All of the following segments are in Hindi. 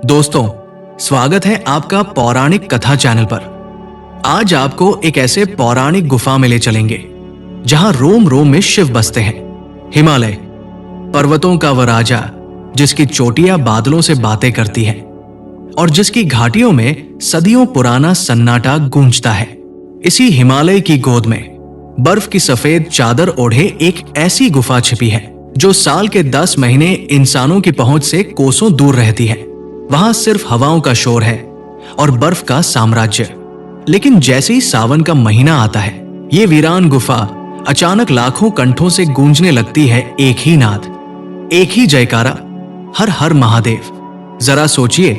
दोस्तों, स्वागत है आपका पौराणिक कथा चैनल पर। आज आपको एक ऐसे पौराणिक गुफा में ले चलेंगे जहां रोम रोम में शिव बसते हैं। हिमालय, पर्वतों का वह राजा जिसकी चोटियां बादलों से बातें करती हैं और जिसकी घाटियों में सदियों पुराना सन्नाटा गूंजता है। इसी हिमालय की गोद में बर्फ की सफेद चादर ओढ़े एक ऐसी गुफा छिपी है जो साल के 10 महीने इंसानों की पहुंच से कोसों दूर रहती है। वहां सिर्फ हवाओं का शोर है और बर्फ का साम्राज्य। लेकिन जैसे ही सावन का महीना आता है, ये वीरान गुफा अचानक लाखों कंठों से गूंजने लगती है एक ही नाद, एक ही जयकारा, हर हर महादेव। जरा सोचिए,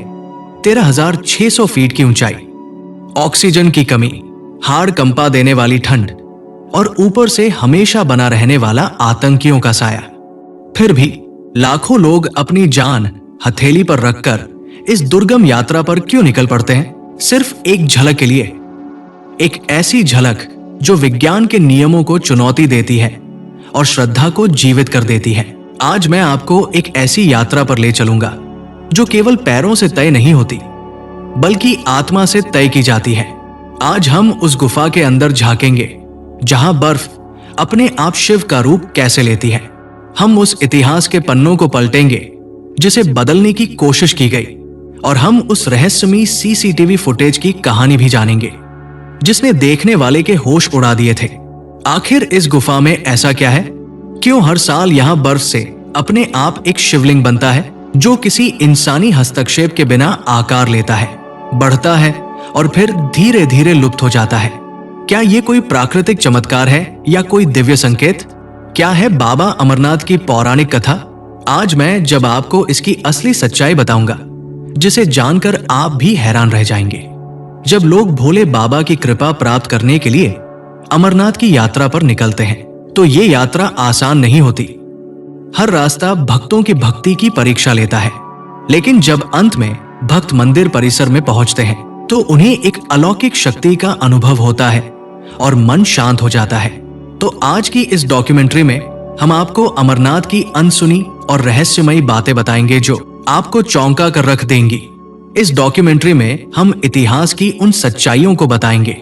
13,600 फीट की ऊंचाई, ऑक्सीजन की कमी, हाड़ कंपा देने वाली ठंड और ऊपर से हमेशा बना रहने वाला आतंकियों का साया। फिर भी लाखों लोग अपनी जान हथेली पर रखकर इस दुर्गम यात्रा पर क्यों निकल पड़ते हैं? सिर्फ एक झलक के लिए। एक ऐसी झलक जो विज्ञान के नियमों को चुनौती देती है और श्रद्धा को जीवित कर देती है। आज मैं आपको एक ऐसी यात्रा पर ले चलूंगा जो केवल पैरों से तय नहीं होती, बल्कि आत्मा से तय की जाती है। आज हम उस गुफा के अंदर झांकेंगे जहां बर्फ अपने आप शिव का रूप कैसे लेती है। हम उस इतिहास के पन्नों को पलटेंगे जिसे बदलने की कोशिश की गई, और हम उस रहस्यमयी सीसीटीवी फुटेज की कहानी भी जानेंगे जिसने देखने वाले के होश उड़ा दिए थे। आखिर इस गुफा में ऐसा क्या है? क्यों हर साल यहां बर्फ से अपने आप एक शिवलिंग बनता है जो किसी इंसानी हस्तक्षेप के बिना आकार लेता है, बढ़ता है और फिर धीरे धीरे लुप्त हो जाता है? क्या यह कोई प्राकृतिक चमत्कार है या कोई दिव्य संकेत? क्या है बाबा अमरनाथ की पौराणिक कथा? आज मैं जब आपको इसकी असली सच्चाई बताऊंगा, जिसे जानकर आप भी हैरान रह जाएंगे। जब लोग भोले बाबा की कृपा प्राप्त करने के लिए अमरनाथ की यात्रा पर निकलते हैं, तो ये यात्रा आसान नहीं होती। हर रास्ता भक्तों की भक्ति की परीक्षा लेता है। लेकिन जब अंत में भक्त मंदिर परिसर में पहुंचते हैं, तो उन्हें एक अलौकिक शक्ति का अनुभव होता है और मन शांत हो जाता है। तो आज की इस डॉक्यूमेंट्री में हम आपको अमरनाथ की अनसुनी और रहस्यमयी बातें बताएंगे जो आपको चौंका कर रख देंगी। इस डॉक्यूमेंट्री में हम इतिहास की उन सच्चाइयों को बताएंगे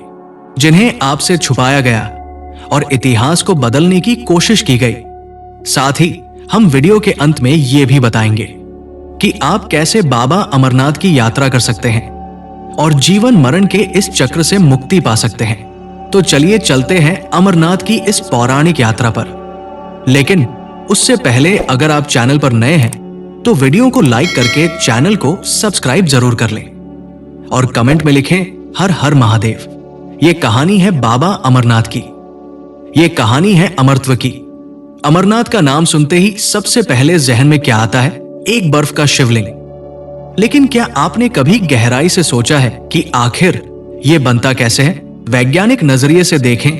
जिन्हें आपसे छुपाया गया और इतिहास को बदलने की कोशिश की गई। साथ ही हम वीडियो के अंत में ये भी बताएंगे कि आप कैसे बाबा अमरनाथ की यात्रा कर सकते हैं और जीवन मरण के इस चक्र से मुक्ति पा सकते हैं। तो चलिए चलते हैं अमरनाथ की इस पौराणिक यात्रा पर। लेकिन उससे पहले अगर आप चैनल पर नए हैं तो वीडियो को लाइक करके चैनल को सब्सक्राइब जरूर कर लें और कमेंट में लिखें हर हर महादेव। ये कहानी है बाबा अमरनाथ की, ये कहानी है अमरत्व की। अमरनाथ का नाम सुनते ही सबसे पहले जहन में क्या आता है? एक बर्फ का शिवलिंग। लेकिन क्या आपने कभी गहराई से सोचा है कि आखिर ये बनता कैसे है? वैज्ञानिक नजरिए से देखें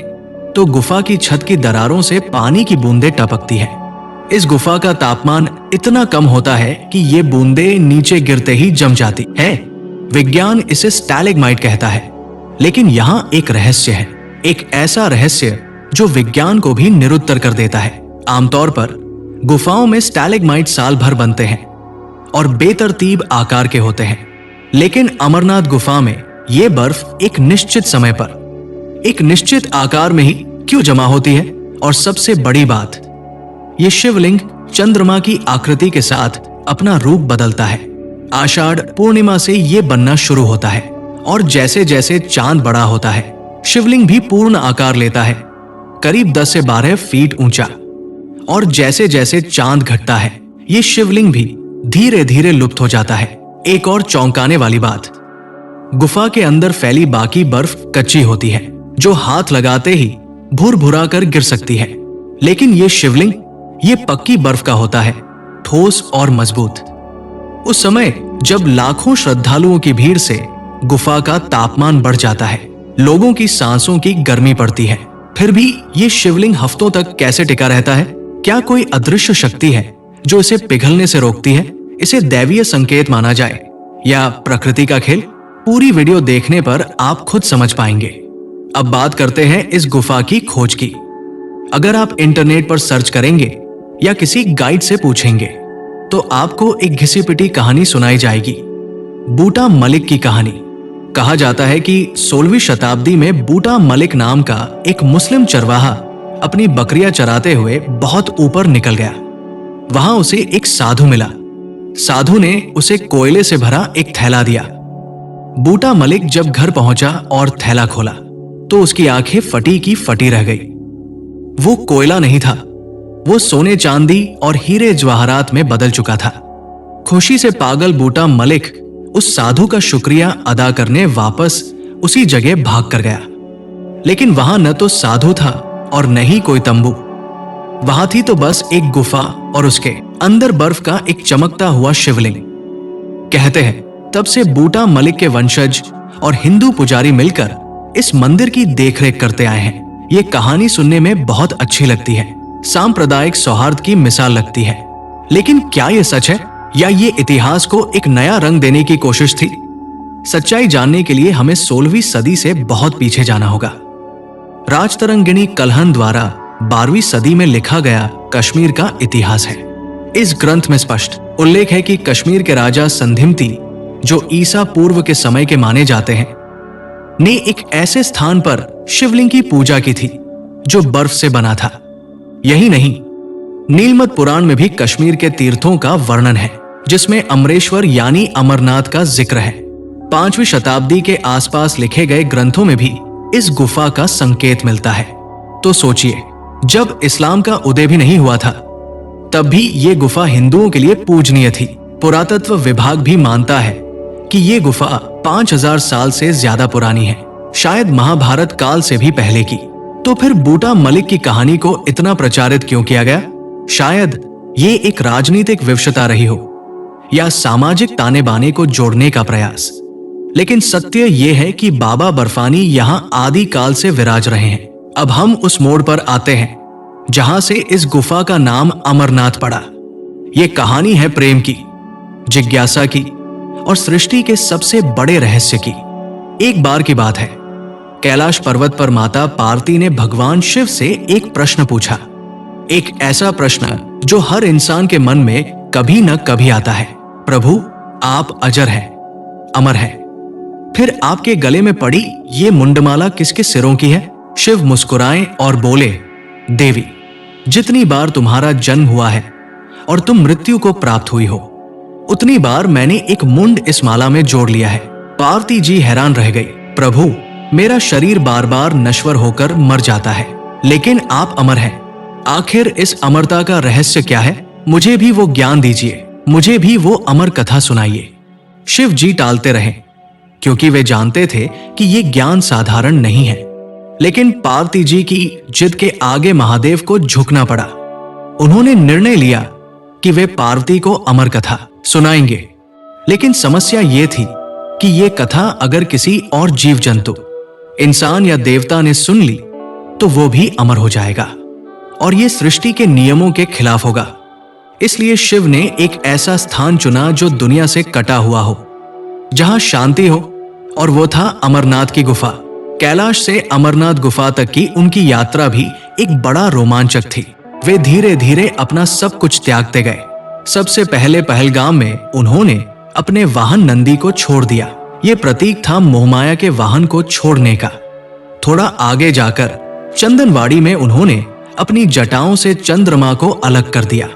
तो गुफा की छत की दरारों से पानी की बूंदें टपकती है। इस गुफा का तापमान इतना कम होता है कि ये बूंदें नीचे गिरते ही जम जाती है। विज्ञान इसे स्टैलेग्माइट कहता है। लेकिन यहाँ एक रहस्य है, एक ऐसा रहस्य जो विज्ञान को भी निरुत्तर कर देता है। आमतौर पर गुफाओं में स्टैलेग्माइट साल भर बनते हैं और बेतरतीब आकार के होते हैं। लेकिन अमरनाथ गुफा में ये बर्फ एक निश्चित समय पर एक निश्चित आकार में ही क्यों जमा होती है? और सबसे बड़ी बात, ये शिवलिंग चंद्रमा की आकृति के साथ अपना रूप बदलता है। आषाढ़ पूर्णिमा से ये बनना शुरू होता है और जैसे जैसे चांद बड़ा होता है, शिवलिंग भी पूर्ण आकार लेता है, करीब 10 से 12 फीट ऊंचा। और जैसे जैसे चांद घटता है, ये शिवलिंग भी धीरे धीरे लुप्त हो जाता है। एक और चौंकाने वाली बात, गुफा के अंदर फैली बाकी बर्फ कच्ची होती है, जो हाथ लगाते ही भुरभुरा कर गिर सकती है। लेकिन ये शिवलिंग ये पक्की बर्फ का होता है, ठोस और मजबूत। उस समय जब लाखों श्रद्धालुओं की भीड़ से गुफा का तापमान बढ़ जाता है, लोगों की सांसों की गर्मी पड़ती है, फिर भी ये शिवलिंग हफ्तों तक कैसे टिका रहता है? क्या कोई अदृश्य शक्ति है जो इसे पिघलने से रोकती है? इसे दैवीय संकेत माना जाए या प्रकृति का खेल? पूरी वीडियो देखने पर आप खुद समझ पाएंगे। अब बात करते हैं इस गुफा की खोज की। अगर आप इंटरनेट पर सर्च करेंगे या किसी गाइड से पूछेंगे तो आपको एक घिसी पिटी कहानी सुनाई जाएगी बूटा मलिक की कहानी। कहा जाता है कि 16वीं शताब्दी में बूटा मलिक नाम का एक मुस्लिम चरवाहा अपनी बकरियां चराते हुए बहुत ऊपर निकल गया। वहां उसे एक साधु मिला। साधु ने उसे कोयले से भरा एक थैला दिया। बूटा मलिक जब घर पहुंचा और थैला खोला तो उसकी आंखें फटी की फटी रह गई। वो कोयला नहीं था, वो सोने चांदी और हीरे जवाहरात में बदल चुका था। खुशी से पागल बूटा मलिक उस साधु का शुक्रिया अदा करने वापस उसी जगह भाग कर गया। लेकिन वहां न तो साधु था और न ही कोई तंबू। वहां थी तो बस एक गुफा और उसके अंदर बर्फ का एक चमकता हुआ शिवलिंग। कहते हैं तब से बूटा मलिक के वंशज और हिंदू पुजारी मिलकर इस मंदिर की देखरेख करते आए हैं। ये कहानी सुनने में बहुत अच्छी लगती है, सांप्रदायिक सौहार्द की मिसाल लगती है। लेकिन क्या ये सच है या ये इतिहास को एक नया रंग देने की कोशिश थी? सच्चाई जानने के लिए हमें 16वीं सदी से बहुत पीछे जाना होगा। राजतरंगिणी कल्हण द्वारा 12वीं सदी में लिखा गया कश्मीर का इतिहास है। इस ग्रंथ में स्पष्ट उल्लेख है कि कश्मीर के राजा संधिमती, जो ईसा पूर्व के समय के माने जाते हैं, ने एक ऐसे स्थान पर शिवलिंग की पूजा की थी जो बर्फ से बना था। यही नहीं, नीलमत पुराण में भी कश्मीर के तीर्थों का वर्णन है, जिसमें अमरेश्वर यानी अमरनाथ का जिक्र है। 5वीं शताब्दी के आसपास लिखे गए ग्रंथों में भी इस गुफा का संकेत मिलता है। तो सोचिए, जब इस्लाम का उदय भी नहीं हुआ था तब भी ये गुफा हिंदुओं के लिए पूजनीय थी। पुरातत्व विभाग भी मानता है कि ये गुफा 5000 साल से ज्यादा पुरानी है, शायद महाभारत काल से भी पहले की। तो फिर बूटा मलिक की कहानी को इतना प्रचारित क्यों किया गया? शायद ये एक राजनीतिक विवशता रही हो या सामाजिक ताने बाने को जोड़ने का प्रयास। लेकिन सत्य यह है कि बाबा बर्फानी यहां आदि काल से विराज रहे हैं। अब हम उस मोड़ पर आते हैं जहां से इस गुफा का नाम अमरनाथ पड़ा। यह कहानी है प्रेम की, जिज्ञासा की और सृष्टि के सबसे बड़े रहस्य की। एक बार की बात है, कैलाश पर्वत पर माता पार्वती ने भगवान शिव से एक प्रश्न पूछा। एक ऐसा प्रश्न जो हर इंसान के मन में कभी न कभी आता है, प्रभु आप अजर हैं, अमर हैं, फिर आपके गले में पड़ी ये मुंडमाला किसके सिरों की है? शिव मुस्कुराए और बोले, देवी, जितनी बार तुम्हारा जन्म हुआ है और तुम मृत्यु को प्राप्त हुई हो, उतनी बार मैंने एक मुंड इस माला में जोड़ लिया है। पार्वती जी हैरान रह गई, प्रभु मेरा शरीर बार बार नश्वर होकर मर जाता है, लेकिन आप अमर हैं। आखिर इस अमरता का रहस्य क्या है? मुझे भी वो ज्ञान दीजिए, मुझे भी वो अमर कथा सुनाइए। शिव जी टालते रहे, क्योंकि वे जानते थे कि ये ज्ञान साधारण नहीं है। लेकिन पार्वती जी की जिद के आगे महादेव को झुकना पड़ा। उन्होंने निर्णय लिया कि वे पार्वती को अमर कथा सुनाएंगे। लेकिन समस्या ये थी कि ये कथा अगर किसी और जीव जंतु, इंसान या देवता ने सुन ली तो वो भी अमर हो जाएगा और ये सृष्टि के नियमों के खिलाफ होगा। इसलिए शिव ने एक ऐसा स्थान चुना जो दुनिया से कटा हुआ हो, जहां शांति हो, और वो था अमरनाथ की गुफा। कैलाश से अमरनाथ गुफा तक की उनकी यात्रा भी एक बड़ा रोमांचक थी। वे धीरे धीरे अपना सब कुछ त्यागते गए। सबसे पहले पहलगाम में उन्होंने अपने वाहन नंदी को छोड़ दिया। ये प्रतीक था मोहमाया के वाहन को छोड़ने का। थोड़ा आगे जाकर चंदनवाड़ी में उन्होंने अपनी जटाओं से चंद्रमा को अलग कर दिया।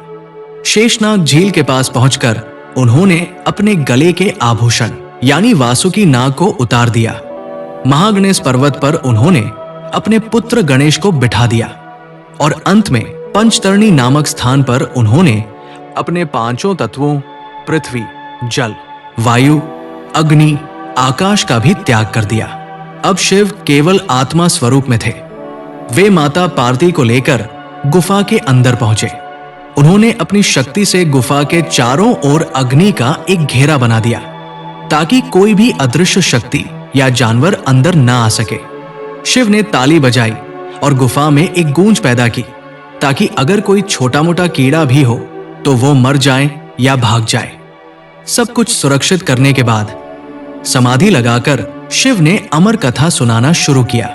शेषनाग झील के पास पहुंचकर उन्होंने अपने गले के आभूषण यानी वासुकी नाग को उतार दिया। महागणेश पर्वत पर उन्होंने अपने पुत्र गणेश को बिठा दिया और अंत में पंचतरणी नामक स्थान पर उन्होंने अपने पांचों तत्वों पृथ्वी, जल, वायु, अग्नि, आकाश का भी त्याग कर दिया। अब शिव केवल आत्मा स्वरूप में थे। वे माता पार्वती को लेकर गुफा के अंदर पहुंचे। उन्होंने अपनी शक्ति से गुफा के चारों ओर अग्नि का एक घेरा बना दिया ताकि कोई भी अदृश्य शक्ति या जानवर अंदर ना आ सके। शिव ने ताली बजाई और गुफा में एक गूंज पैदा की ताकि अगर कोई छोटा मोटा कीड़ा भी हो तो वो मर जाए या भाग जाए। सब कुछ सुरक्षित करने के बाद समाधि लगाकर शिव ने अमर कथा सुनाना शुरू किया।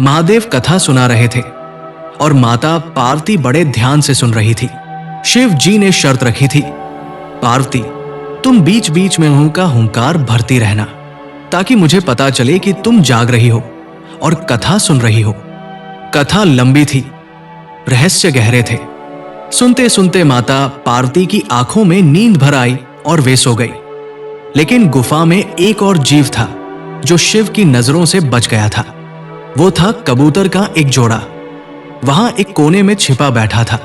महादेव कथा सुना रहे थे और माता पार्वती बड़े ध्यान से सुन रही थी। शिव जी ने शर्त रखी थी, पार्वती तुम बीच बीच में हूं का हुंकार भरती रहना, ताकि मुझे पता चले कि तुम जाग रही हो और कथा सुन रही हो। कथा लंबी थी, रहस्य गहरे थे। सुनते सुनते माता पार्वती की आंखों में नींद भर आई और वे सो गई। लेकिन गुफा में एक और जीव था जो शिव की नजरों से बच गया था। वो था कबूतर का एक जोड़ा। वहां एक कोने में छिपा बैठा था।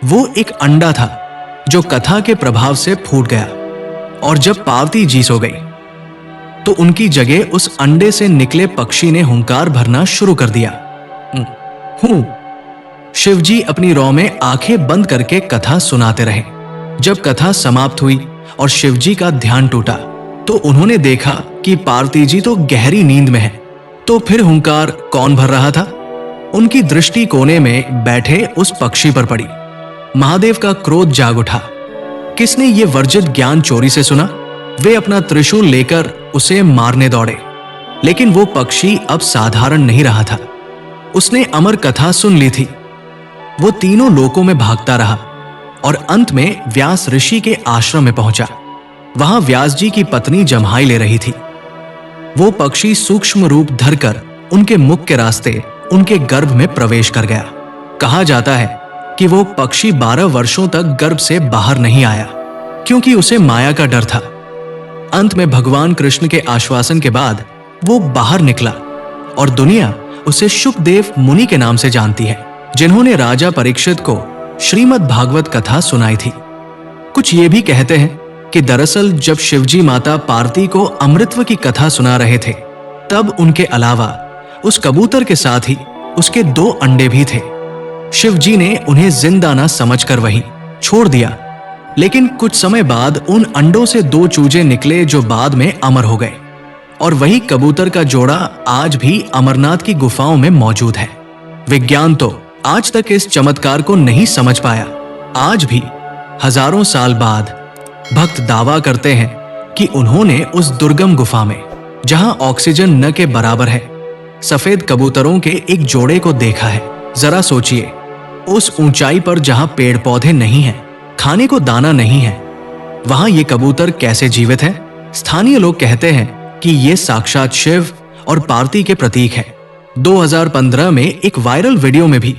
वो एक अंडा था जो कथा के प्रभाव से फूट गया, और जब पार्वती जी सो गई तो उनकी जगह उस अंडे से निकले पक्षी ने हुंकार भरना शुरू कर दिया। हूं। शिवजी अपनी रौ में आंखें बंद करके कथा सुनाते रहे। जब कथा समाप्त हुई और शिवजी का ध्यान टूटा तो उन्होंने देखा कि पार्वती जी तो गहरी नींद में है। तो फिर हुंकार कौन भर रहा था? उनकी दृष्टि कोने में बैठे उस पक्षी पर पड़ी। महादेव का क्रोध जाग उठा। किसने ये वर्जित ज्ञान चोरी से सुना? वे अपना त्रिशूल लेकर उसे मारने दौड़े, लेकिन वो पक्षी अब साधारण नहीं रहा था। उसने अमर कथा सुन ली थी। वो तीनों लोकों में भागता रहा और अंत में व्यास ऋषि के आश्रम में पहुंचा। वहां व्यास जी की पत्नी जम्हाई ले रही थी। वो पक्षी सूक्ष्म रूप धरकर उनके मुख के रास्ते उनके गर्भ में प्रवेश कर गया। कहा जाता है कि वो पक्षी 12 वर्षों तक गर्भ से बाहर नहीं आया, क्योंकि उसे माया का डर था। अंत में भगवान कृष्ण के आश्वासन के बाद वो बाहर निकला और दुनिया उसे शुकदेव मुनि के नाम से जानती है, जिन्होंने राजा परीक्षित को श्रीमद् भागवत कथा सुनाई थी। कुछ ये भी कहते हैं कि दरअसल जब शिवजी माता पार्वती को अमृतत्व की कथा सुना रहे थे, तब उनके अलावा उस कबूतर के साथ ही उसके 2 अंडे भी थे। शिवजी ने उन्हें जिंदा न समझकर वहीं छोड़ दिया, लेकिन कुछ समय बाद उन अंडों से 2 चूजे निकले जो बाद में अमर हो गए, और वही कबूतर का जोड़ा आज भी अमरनाथ की गुफाओं में मौजूद है। विज्ञान तो आज तक इस चमत्कार को नहीं समझ पाया। आज भी हजारों साल बाद भक्त दावा करते हैं कि उन्होंने उस दुर्गम गुफा में, जहां ऑक्सीजन न के बराबर है, सफेद कबूतरों के एक जोड़े को देखा है। जरा सोचिए, उस ऊंचाई पर जहां पेड़ पौधे नहीं हैं, खाने को दाना नहीं है, वहां ये कबूतर कैसे जीवित है? स्थानीय लोग कहते हैं कि ये साक्षात शिव और पार्वती के प्रतीक है। 2015 में एक वायरल वीडियो में भी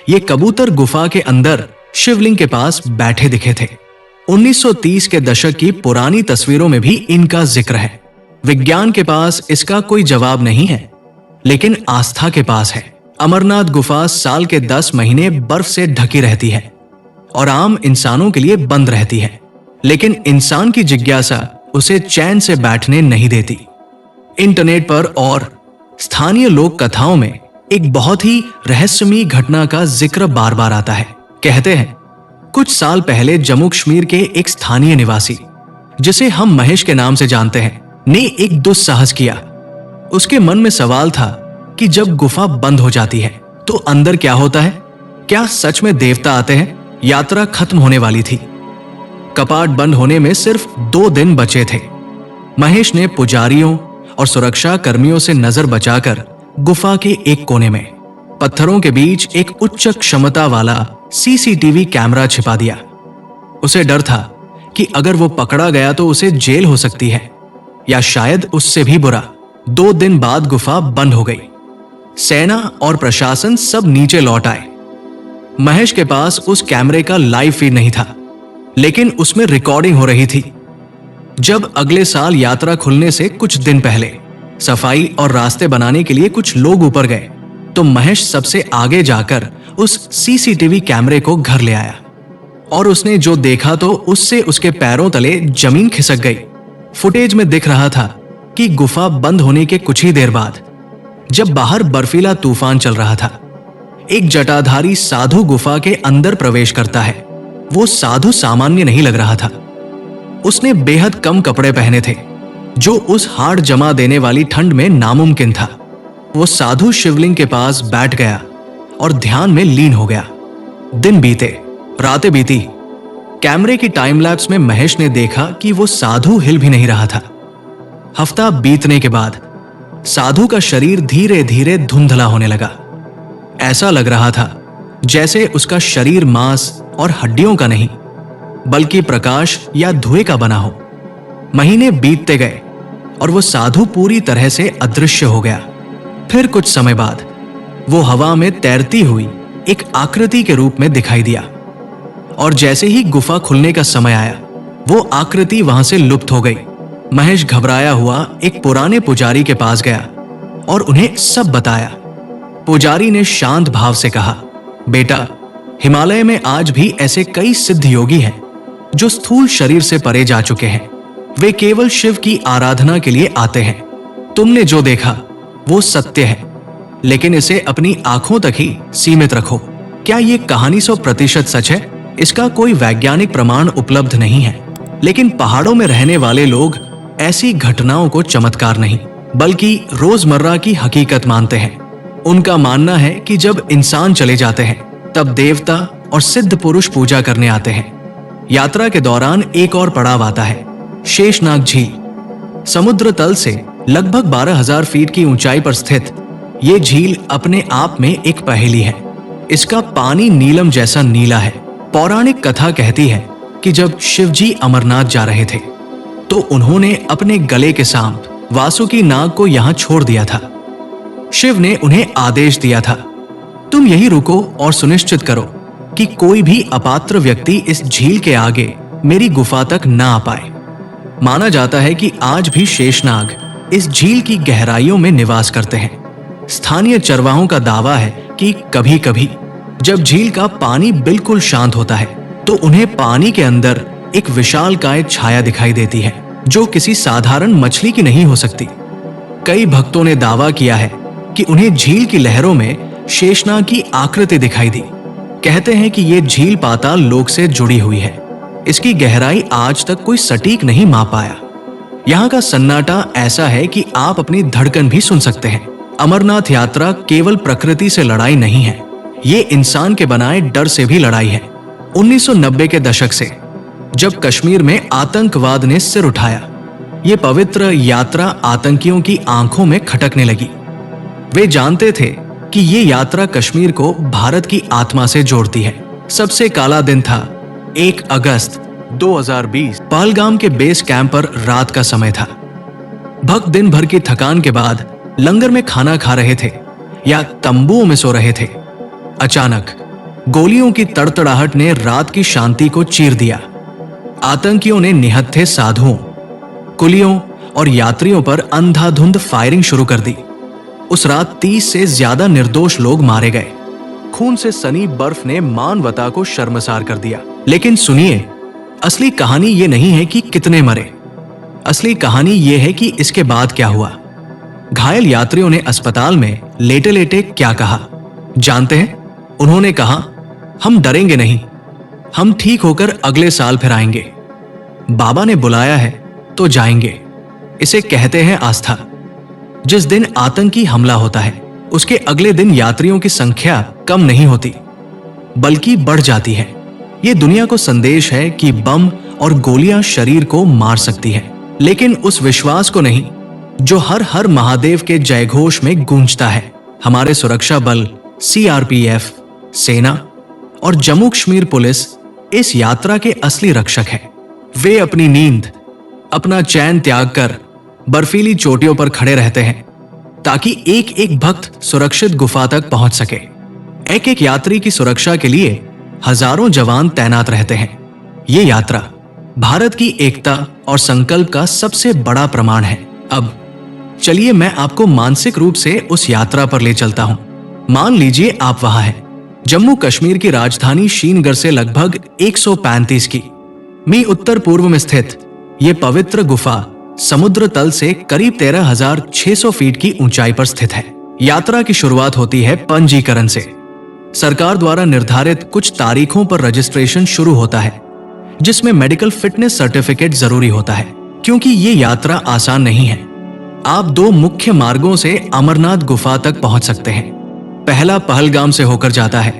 ये कबूतर गुफा के अंदर शिवलिंग के पास बैठे दिखे थे। 1930 के दशक की पुरानी तस्वीरों में भी इनका जिक्र है। विज्ञान के पास इसका कोई जवाब नहीं है, लेकिन आस्था के पास है। अमरनाथ गुफा साल के 10 महीने बर्फ से ढकी रहती है और आम इंसानों के लिए बंद रहती है, लेकिन इंसान की जिज्ञासा उसे चैन से बैठने नहीं देती। इंटरनेट पर और स्थानीय लोक कथाओं में एक बहुत ही रहस्यमयी घटना का जिक्र बार बार आता है। कहते हैं कुछ साल पहले जम्मू कश्मीर के एक स्थानीय निवासी, जिसे हम महेश के नाम से जानते हैं, ने एक दुस्साहस किया। उसके मन में सवाल था कि जब गुफा बंद हो जाती है तो अंदर क्या होता है? क्या सच में देवता आते हैं? यात्रा खत्म होने वाली थी। कपाट बंद होने में सिर्फ 2 दिन बचे थे। महेश ने पुजारियों और सुरक्षा कर्मियों से नजर बचाकर गुफा के एक कोने में पत्थरों के बीच एक उच्च क्षमता वाला सीसीटीवी कैमरा छिपा दिया। उसे डर था कि अगर वो पकड़ा गया तो उसे जेल हो सकती है, या शायद उससे भी बुरा। 2 दिन बाद गुफा बंद हो गई। सेना और प्रशासन सब नीचे लौट आए। महेश के पास उस कैमरे का लाइव फीड नहीं था, लेकिन उसमें रिकॉर्डिंग हो रही थी। जब अगले साल यात्रा खुलने से कुछ दिन पहले सफाई और रास्ते बनाने के लिए कुछ लोग ऊपर गए, तो महेश सबसे आगे जाकर उस सीसीटीवी कैमरे को घर ले आया, और उसने जो देखा तो उससे उसके पैरों तले जमीन खिसक गई। फुटेज में दिख रहा था कि गुफा बंद होने के कुछ ही देर बाद, जब बाहर बर्फीला तूफान चल रहा था, एक जटाधारी साधु गुफा के अंदर प्रवेश करता है। वो साधु सामान्य नहीं लग रहा था। उसने बेहद कम कपड़े पहने थे, जो उस हाड़ जमा देने वाली ठंड में नामुमकिन था। वो साधु शिवलिंग के पास बैठ गया और ध्यान में लीन हो गया। दिन बीते, रातें बीती। कैमरे की टाइम लैप्स में महेश ने देखा कि वो साधु हिल भी नहीं रहा था। हफ्ता बीतने के बाद साधु का शरीर धीरे धीरे धुंधला होने लगा। ऐसा लग रहा था जैसे उसका शरीर मांस और हड्डियों का नहीं, बल्कि प्रकाश या धुएं का बना हो। महीने बीतते गए और वो साधु पूरी तरह से अदृश्य हो गया। फिर कुछ समय बाद वो हवा में तैरती हुई एक आकृति के रूप में दिखाई दिया, और जैसे ही गुफा खुलने का समय आया वो आकृति वहां से लुप्त हो गई। महेश घबराया हुआ एक पुराने पुजारी के पास गया और उन्हें सब बताया। पुजारी ने शांत भाव से कहा, बेटा, हिमालय में आज भी ऐसे कई सिद्ध योगी हैं जो स्थूल शरीर से परे जा चुके हैं। वे केवल शिव की आराधना के लिए आते हैं। तुमने जो देखा वो सत्य है, लेकिन इसे अपनी आंखों तक ही सीमित रखो। क्या ये कहानी 100% सच है? इसका कोई वैज्ञानिक प्रमाण उपलब्ध नहीं है, लेकिन पहाड़ों में रहने वाले लोग ऐसी घटनाओं को चमत्कार नहीं बल्कि रोजमर्रा की हकीकत मानते हैं। उनका मानना है कि जब इंसान चले जाते हैं तब देवता और सिद्ध पुरुष पूजा करने आते हैं। यात्रा के दौरान एक और पड़ाव आता है, शेषनाग झील। समुद्र तल से लगभग 12,000 फीट की ऊंचाई पर स्थित ये झील अपने आप में एक पहेली है। इसका पानी नीलम जैसा नीला है। पौराणिक कथा कहती है कि जब शिवजी अमरनाथ जा रहे थे तो उन्होंने अपने गले के सांप वासुकी नाग को यहां छोड़ दिया था। शिव ने उन्हें आदेश दिया था, तुम यही रुको और सुनिश्चित करो कि कोई भी अपात्र व्यक्ति इस झील के आगे मेरी गुफा तक ना आ पाए। माना जाता है कि आज भी शेषनाग इस झील की गहराइयों में निवास करते हैं। स्थानीय चरवाहों का दावा है कि कभी कभी जब झील का पानी बिल्कुल शांत होता है तो उन्हें पानी के अंदर एक विशालकाय छाया दिखाई देती है जो किसी साधारण मछली की नहीं हो सकती। कई भक्तों ने दावा किया है कि उन्हें झील की लहरों में शेषनाग की आकृति दिखाई दी। कहते हैं कि ये झील पाताल लोक से जुड़ी हुई है। इसकी गहराई आज तक कोई सटीक नहीं माप पाया। यहाँ का सन्नाटा ऐसा है कि आप अपनी धड़कन भी सुन सकते हैं। अमरनाथ यात्रा केवल प्रकृति से लड़ाई नहीं है, ये इंसान के बनाए डर से भी लड़ाई है। 1990 के दशक से जब कश्मीर में आतंकवाद ने सिर उठाया, ये पवित्र यात्रा आतंकियों की आंखों में खटकने लगी। वे जानते थे कि ये यात्रा कश्मीर को भारत की आत्मा से जोड़ती है। सबसे काला दिन था 1 अगस्त 2020। पहलगाम के बेस कैंप पर रात का समय था। भक्त दिन भर की थकान के बाद लंगर में खाना खा रहे थे या तंबुओं में सो रहे थे। अचानक गोलियों की तड़तड़ाहट ने रात की शांति को चीर दिया। आतंकियों ने निहत्थे साधुओं, कुलियों और यात्रियों पर अंधाधुंध फायरिंग शुरू कर दी। उस रात 30 से ज्यादा निर्दोष लोग मारे गए। खून से सनी बर्फ ने मानवता को शर्मसार कर दिया। लेकिन सुनिए, असली कहानी ये नहीं है कि कितने मरे। असली कहानी ये है कि इसके बाद क्या हुआ। घायल यात्रियों ने अस्पताल में लेटे लेटे क्या कहा जानते हैं? उन्होंने कहा, हम डरेंगे नहीं, हम ठीक होकर अगले साल फिर आएंगे। बाबा ने बुलाया है तो जाएंगे। इसे कहते हैं आस्था। जिस दिन आतंकी हमला होता है उसके अगले दिन यात्रियों की संख्या कम नहीं होती बल्कि बढ़ जाती है। ये दुनिया को संदेश है कि बम और गोलियां शरीर को मार सकती हैं, लेकिन उस विश्वास को नहीं जो हर हर महादेव के जयघोष में गूंजता है। हमारे सुरक्षा बल, CRPF, सेना और जम्मू कश्मीर पुलिस इस यात्रा के असली रक्षक हैं। वे अपनी नींद, अपना चैन त्याग कर बर्फीली चोटियों पर खड़े रहते हैं ताकि एक एक भक्त सुरक्षित गुफा तक पहुंच सके। एक एक यात्री की सुरक्षा के लिए हजारों जवान तैनात रहते हैं। ये यात्रा भारत की एकता और संकल्प का सबसे बड़ा प्रमाण है। अब चलिए मैं आपको मानसिक रूप से उस यात्रा पर ले चलता हूं। मान लीजिए आप वहां हैं, जम्मू कश्मीर की राजधानी श्रीनगर से लगभग 135 की मी उत्तर पूर्व में स्थित ये पवित्र गुफा समुद्र तल से करीब 13,600 फीट की ऊंचाई पर स्थित है। यात्रा की शुरुआत होती है पंजीकरण से। सरकार द्वारा निर्धारित कुछ तारीखों पर रजिस्ट्रेशन शुरू होता है, जिसमें मेडिकल फिटनेस सर्टिफिकेट जरूरी होता है, क्योंकि ये यात्रा आसान नहीं है। आप 2 मुख्य मार्गों से अमरनाथ गुफा तक पहुंच सकते हैं। पहला पहलगाम से होकर जाता है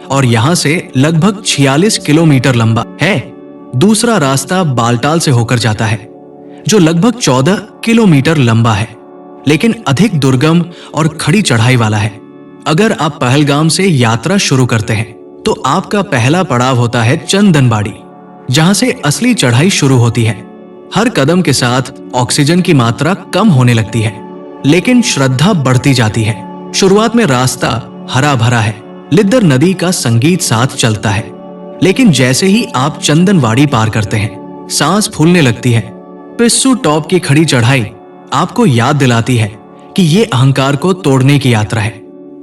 और यहां से लगभग 46 किलोमीटर लंबा है। दूसरा रास्ता बालटाल से होकर जाता है, जो लगभग 14 किलोमीटर लंबा है, लेकिन अधिक दुर्गम और खड़ी चढ़ाई वाला है। अगर आप पहलगाम से यात्रा शुरू करते हैं तो आपका पहला पड़ाव होता है चंदनबाड़ी, जहां से असली चढ़ाई शुरू होती है। हर कदम के साथ ऑक्सीजन की मात्रा कम होने लगती है, लेकिन श्रद्धा बढ़ती जाती है। शुरुआत में रास्ता हरा भरा है, लिद्दर नदी का संगीत साथ चलता है, लेकिन जैसे ही आप चंदनवाड़ी पार करते हैं, सांस फूलने लगती है। पिस्सू टॉप की खड़ी चढ़ाई आपको याद दिलाती है कि ये अहंकार को तोड़ने की यात्रा है।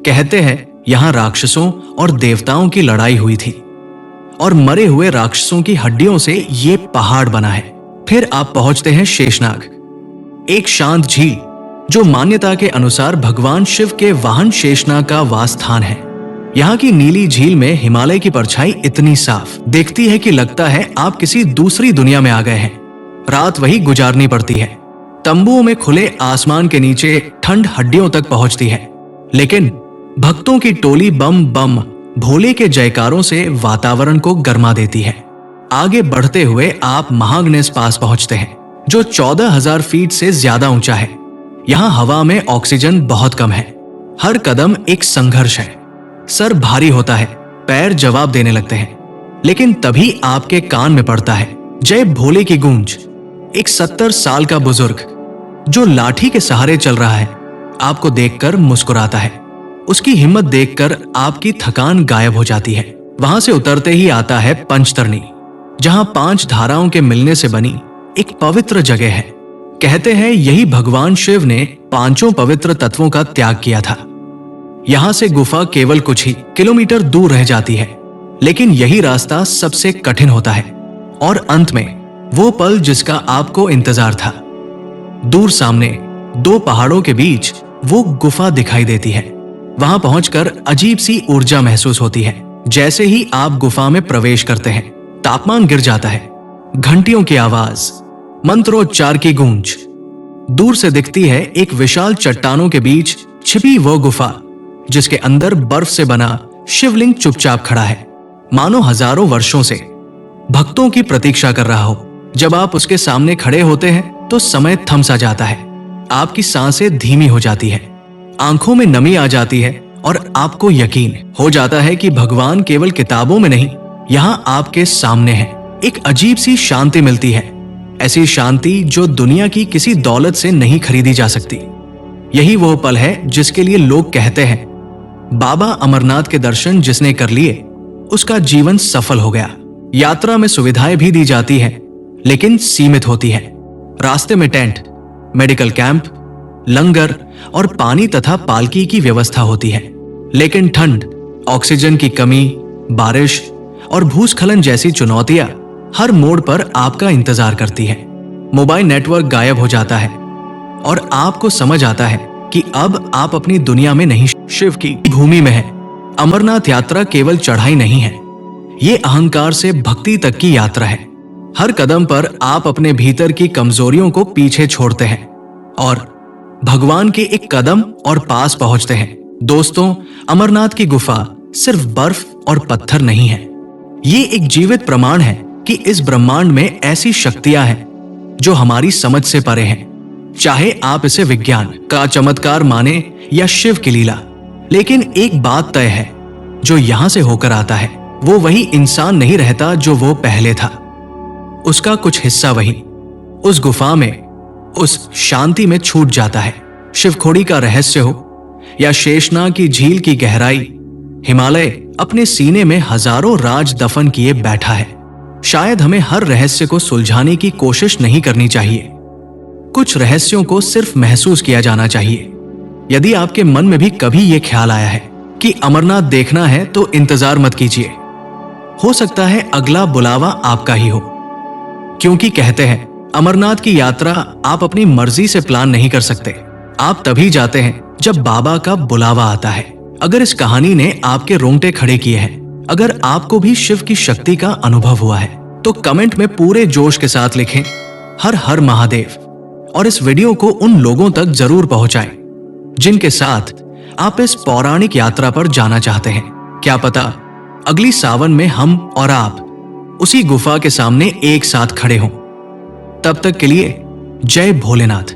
कहते हैं यहां राक्षसों और देवताओं की लड़ाई हुई थी और मरे हुए राक्षसों की हड्डियों से ये पहाड़ बना है। फिर आप पहुंचते हैं शेषनाग, एक शांत झील जो मान्यता के अनुसार भगवान शिव के वाहन शेषनाग का वास स्थान है। यहाँ की नीली झील में हिमालय की परछाई इतनी साफ दिखती है कि लगता है आप किसी दूसरी दुनिया में आ गए हैं। रात वही गुजारनी पड़ती है। तंबुओं में खुले आसमान के नीचे ठंड हड्डियों तक पहुंचती है, लेकिन भक्तों की टोली बम बम भोले के जयकारों से वातावरण को गर्मा देती है। आगे बढ़ते हुए आप महागणेश पास पहुंचते हैं, जो 14,000 फीट से ज्यादा ऊंचा है। यहाँ हवा में ऑक्सीजन बहुत कम है। हर कदम एक संघर्ष है। सर भारी होता है, पैर जवाब देने लगते हैं, लेकिन तभी आपके कान में पड़ता है जय भोले की गूंज। एक 70 साल का बुजुर्ग जो लाठी के सहारे चल रहा है, आपको देखकर मुस्कुराता है। उसकी हिम्मत देखकर आपकी थकान गायब हो जाती है। वहां से उतरते ही आता है पंचतरणी, जहां 5 धाराओं के मिलने से बनी एक पवित्र जगह है। कहते हैं यही भगवान शिव ने 5 पवित्र तत्वों का त्याग किया था। यहां से गुफा केवल कुछ ही किलोमीटर दूर रह जाती है, लेकिन यही रास्ता सबसे कठिन होता है और अंत में वो पल जिसका आपको इंतजार था। दूर सामने 2 पहाड़ों के बीच वो गुफा दिखाई देती है। वहां पहुंचकर अजीब सी ऊर्जा महसूस होती है। जैसे ही आप गुफा में प्रवेश करते हैं, तापमान गिर जाता है। घंटियों की आवाज, मंत्रोच्चार की गूंज। दूर से दिखती है एक विशाल चट्टानों के बीच छिपी वो गुफा, जिसके अंदर बर्फ से बना शिवलिंग चुपचाप खड़ा है, मानो हजारों वर्षों से भक्तों की प्रतीक्षा कर रहा हो। जब आप उसके सामने खड़े होते हैं तो समय थम सा जाता है। आपकी सांसें धीमी हो जाती है, आंखों में नमी आ जाती है और आपको यकीन हो जाता है कि भगवान केवल किताबों में नहीं, यहाँ आपके सामने है। एक अजीब सी शांति मिलती है, ऐसी शांति जो दुनिया की किसी दौलत से नहीं खरीदी जा सकती। यही वो पल है जिसके लिए लोग कहते हैं बाबा अमरनाथ के दर्शन जिसने कर लिए उसका जीवन सफल हो गया। यात्रा में सुविधाएं भी दी जाती हैं, लेकिन सीमित होती है। रास्ते में टेंट, मेडिकल कैंप, लंगर और पानी तथा पालकी की व्यवस्था होती है, लेकिन ठंड, ऑक्सीजन की कमी, बारिश और भूस्खलन जैसी चुनौतियां हर मोड़ पर आपका इंतजार करती है। मोबाइल नेटवर्क गायब हो जाता है और आपको समझ आता है कि अब आप अपनी दुनिया में नहीं, शिव की भूमि में है। अमरनाथ यात्रा केवल चढ़ाई नहीं है, ये अहंकार से भक्ति तक की यात्रा है। हर कदम पर आप अपने भीतर की कमजोरियों को पीछे छोड़ते हैं और भगवान के एक कदम और पास पहुंचते हैं। दोस्तों, अमरनाथ की गुफा सिर्फ बर्फ और पत्थर नहीं है, ये एक जीवित प्रमाण है कि इस ब्रह्मांड में ऐसी शक्तियां हैं जो हमारी समझ से परे हैं। चाहे आप इसे विज्ञान का चमत्कार माने या शिव की लीला, लेकिन एक बात तय है, जो यहां से होकर आता है वो वही इंसान नहीं रहता जो वो पहले था। उसका कुछ हिस्सा वही उस गुफा में, उस शांति में छूट जाता है। शिवखोड़ी का रहस्य हो या शेषनाग की झील की गहराई, हिमालय अपने सीने में हजारों राज दफन किए बैठा है। शायद हमें हर रहस्य को सुलझाने की कोशिश नहीं करनी चाहिए, कुछ रहस्यों को सिर्फ महसूस किया जाना चाहिए। यदि आपके मन में भी कभी यह ख्याल आया है कि अमरनाथ देखना है तो इंतजार मत कीजिए, हो सकता है अगला बुलावा आपका ही हो। क्योंकि कहते हैं अमरनाथ की यात्रा आप अपनी मर्जी से प्लान नहीं कर सकते, आप तभी जाते हैं जब बाबा का बुलावा आता है। अगर इस कहानी ने आपके रोंगटे खड़े किए हैं, अगर आपको भी शिव की शक्ति का अनुभव हुआ है, तो कमेंट में पूरे जोश के साथ लिखें हर हर महादेव, और इस वीडियो को उन लोगों तक जरूर पहुंचाएं जिनके साथ आप इस पौराणिक यात्रा पर जाना चाहते हैं। क्या पता अगली सावन में हम और आप उसी गुफा के सामने एक साथ खड़े हों। तब तक के लिए जय भोलेनाथ।